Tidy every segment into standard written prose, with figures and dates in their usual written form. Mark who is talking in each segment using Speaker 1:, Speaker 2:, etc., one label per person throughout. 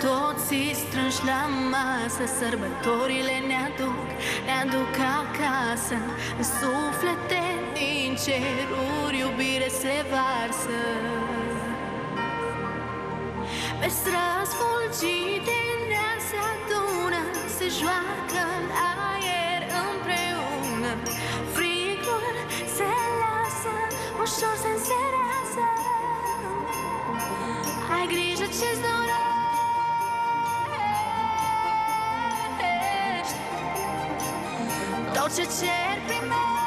Speaker 1: toți strânși la masă, sărbătorile ne aduc acasă. În suflete din ceruri iubire se varsă. Pe străzi fulgite se adună, se joacă în aer împreună. Frigul se lasă, ușor se înserează. Ai grijă ce-ți dorești, tot ce cer primești.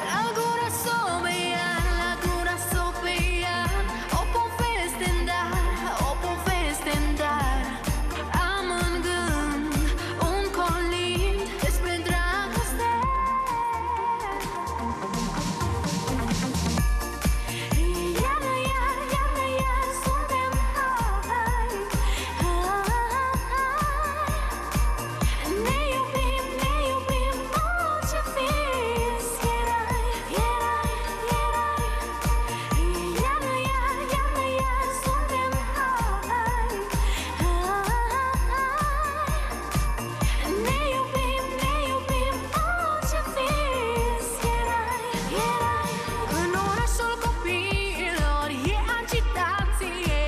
Speaker 1: La gura sobean, la gura sobean, o poveste în dar, o poveste în dar. Am în gând un colind despre dragoste. Iar suntem hai. Ne iubim, orice vis. Iar suntem hai. Ne iubim, orice vis. În orașul copiilor e agitație,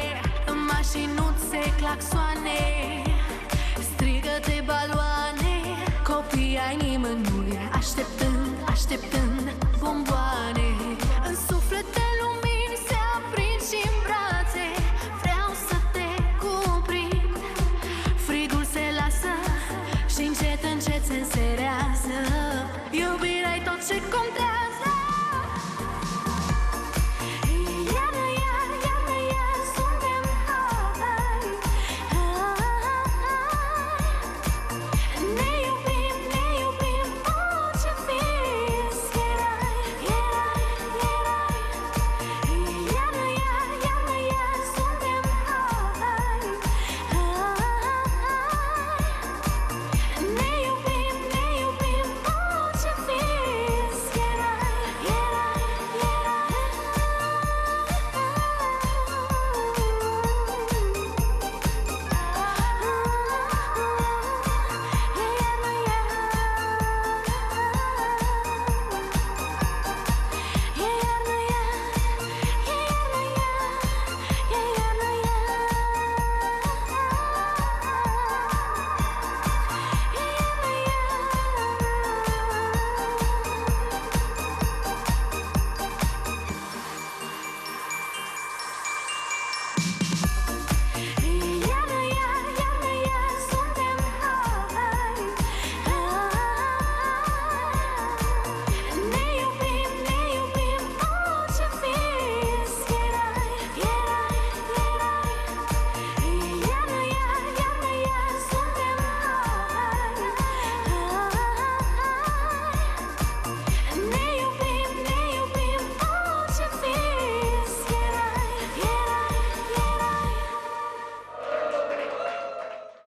Speaker 1: mașinuțe, claxoane, strigăte baloane. Copii ai nimănui, așteptând bomboane. În suflete lumini se aprind și-n brațe, vreau să te cuprind. Frigul se lasă și încet se înserează. Iubirea-i tot ce